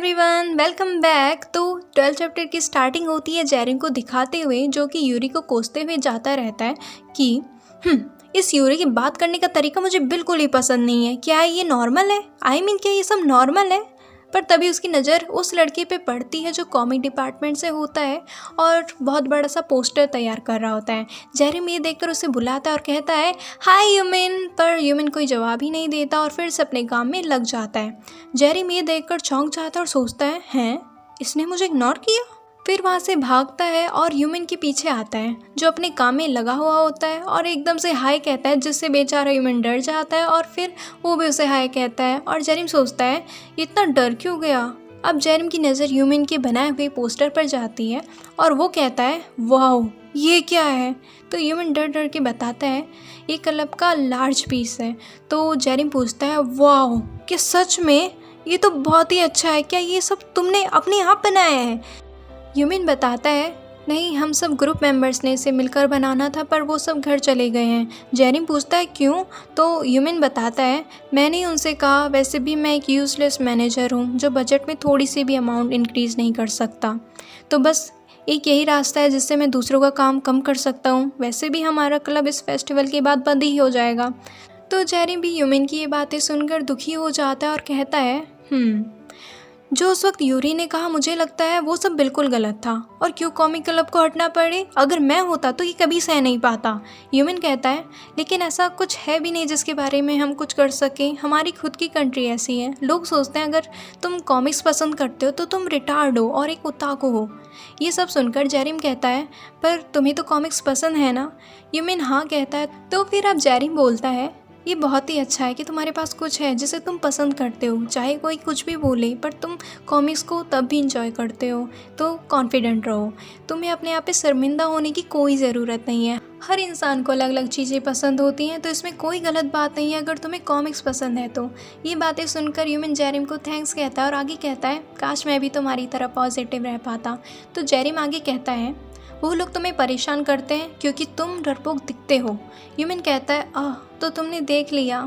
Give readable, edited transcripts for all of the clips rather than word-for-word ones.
Everyone, welcome back. तो 12th chapter की starting होती है जेरिन को दिखाते हुए, जो कि यूरी को कोसते हुए जाता रहता है कि इस यूरी की बात करने का तरीका मुझे बिल्कुल ही पसंद नहीं है। क्या ये नॉर्मल है? क्या ये सब नॉर्मल है? पर तभी उसकी नज़र उस लड़के पे पड़ती है जो कॉमिक डिपार्टमेंट से होता है और बहुत बड़ा सा पोस्टर तैयार कर रहा होता है। जेरिन ये देखकर उसे बुलाता है और कहता है हाय यूमिन, पर यूमिन कोई जवाब ही नहीं देता और फिर से अपने काम में लग जाता है। जेरिन ये देखकर चौंक जाता है और सोचता है हैं, इसने मुझे इग्नोर किया। फिर वहाँ से भागता है और ह्यूमन के पीछे आता है जो अपने काम में लगा हुआ होता है और एकदम से हाय कहता है, जिससे बेचारा ह्यूमन डर जाता है और फिर वो भी उसे हाय कहता है। और जेरिम सोचता है इतना डर क्यों गया। अब जेरिम की नज़र ह्यूमन के बनाए हुए पोस्टर पर जाती है और वो कहता है वाओ ये क्या है। तो ह्यूमन डर डर के बताता है ये क्लब का लार्ज पीस है। तो जेरिम पूछता है वाओ क्या सच में? ये तो बहुत ही अच्छा है। क्या ये सब तुमने अपने आप बनाया है? ह्यूमन बताता है नहीं, हम सब ग्रुप मेंबर्स ने इसे मिलकर बनाना था, पर वो सब घर चले गए हैं। जेरिम पूछता है क्यों? तो ह्यूमन बताता है मैंने उनसे कहा वैसे भी मैं एक यूजलेस मैनेजर हूँ जो बजट में थोड़ी सी भी अमाउंट इंक्रीज़ नहीं कर सकता। तो बस एक यही रास्ता है जिससे मैं दूसरों का काम कम कर सकता हूँ। वैसे भी हमारा क्लब इस फेस्टिवल के बाद बंद ही हो जाएगा। तो जेरिम भी ह्यूमन की ये बातें सुनकर दुखी हो जाता है और कहता है जो उस वक्त यूरी ने कहा मुझे लगता है वो सब बिल्कुल गलत था। और क्यों कॉमिक क्लब को हटना पड़े? अगर मैं होता तो ये कभी सह नहीं पाता। ह्यूमन कहता है लेकिन ऐसा कुछ है भी नहीं जिसके बारे में हम कुछ कर सकें। हमारी खुद की कंट्री ऐसी है। लोग सोचते हैं अगर तुम कॉमिक्स पसंद करते हो तो तुम रिटार्ड हो और एक ओताकू हो। ये सब सुनकर जेरिम कहता है पर तुम्हें तो कॉमिक्स पसंद है ना? ह्यूमन हाँ कहता है। तो फिर अब जेरिम बोलता है ये बहुत ही अच्छा है कि तुम्हारे पास कुछ है जिसे तुम पसंद करते हो, चाहे कोई कुछ भी बोले, पर तुम कॉमिक्स को तब भी इंजॉय करते हो। तो कॉन्फिडेंट रहो, तुम्हें अपने आप पे शर्मिंदा होने की कोई ज़रूरत नहीं है। हर इंसान को अलग अलग चीज़ें पसंद होती हैं, तो इसमें कोई गलत बात नहीं है अगर तुम्हें कॉमिक्स पसंद है तो। ये बातें सुनकर ह्यूमन जेरिम को थैंक्स कहता है और आगे कहता है काश मैं भी तुम्हारी तरह पॉजिटिव रह पाता। तो जेरिम आगे कहता है वो लोग तुम्हें परेशान करते हैं क्योंकि तुम डरपोक दिखते हो। ह्यूमन कहता है तो तुमने देख लिया,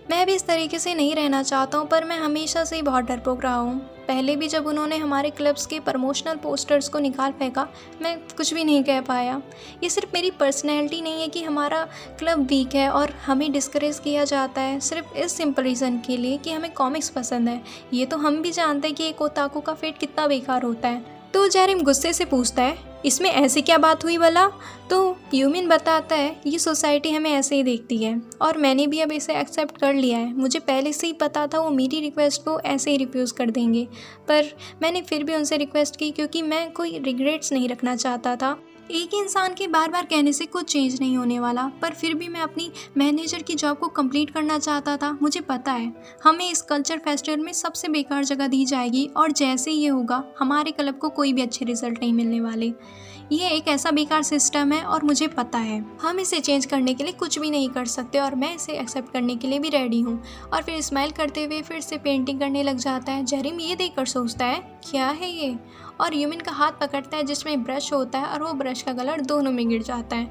मैं भी इस तरीके से नहीं रहना चाहता हूँ, पर मैं हमेशा से ही बहुत डरपोक रहा हूँ। पहले भी जब उन्होंने हमारे क्लब्स के प्रमोशनल पोस्टर्स को निकाल फेंका मैं कुछ भी नहीं कह पाया। ये सिर्फ मेरी पर्सनैलिटी नहीं है कि हमारा क्लब वीक है और हमें डिस्करेज किया जाता है सिर्फ इस सिंपल रीज़न के लिए कि हमें कॉमिक्स पसंद है। ये तो हम भी जानते हैं कि एक ओताकू का फेट कितना बेकार होता है। तो जेरिम गुस्से से पूछता है इसमें ऐसी क्या बात हुई भला? तो ह्यूमन बताता है ये सोसाइटी हमें ऐसे ही देखती है और मैंने भी अब इसे एक्सेप्ट कर लिया है। मुझे पहले से ही पता था वो मेरी रिक्वेस्ट को ऐसे ही रिफ्यूज़ कर देंगे, पर मैंने फिर भी उनसे रिक्वेस्ट की क्योंकि मैं कोई रिग्रेट्स नहीं रखना चाहता था। एक ही इंसान के बार बार कहने से कुछ चेंज नहीं होने वाला, पर फिर भी मैं अपनी मैनेजर की जॉब को कंप्लीट करना चाहता था। मुझे पता है हमें इस कल्चर फेस्टिवल में सबसे बेकार जगह दी जाएगी और जैसे ये होगा हमारे क्लब को कोई भी अच्छे रिजल्ट नहीं मिलने वाले। ये एक ऐसा बेकार सिस्टम है और मुझे पता है हम इसे चेंज करने के लिए कुछ भी नहीं कर सकते और मैं इसे एक्सेप्ट करने के लिए भी रेडी हूँ। और फिर स्माइल करते हुए फिर से पेंटिंग करने लग जाता है। जेरिम ये देखकर सोचता है क्या है ये, और ह्यूमन का हाथ पकड़ता है जिसमें ब्रश होता है और वो ब्रश का कलर दोनों में गिर जाता है।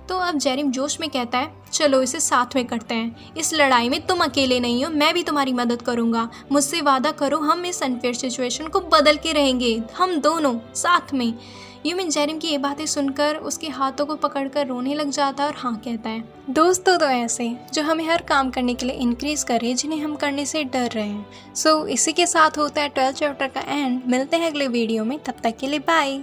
तो अब जेरिम जोश में कहता है चलो इसे साथ में करते हैं। इस लड़ाई में तुम अकेले नहीं हो, मैं भी तुम्हारी मदद करूँगा। मुझसे वादा करो हम इस अनफेयर सिचुएशन को बदल के रहेंगे, हम दोनों साथ में। ह्यूमन जेरिम की ये बातें सुनकर उसके हाथों को पकड़कर रोने लग जाता है और हाँ कहता है दोस्तों तो ऐसे जो हमें हर काम करने के लिए इंक्रीज करे जिन्हें हम करने से डर रहे हैं। सो इसी के साथ होता है 12th चैप्टर का एंड। मिलते हैं अगले वीडियो में, तब तक के लिए बाय।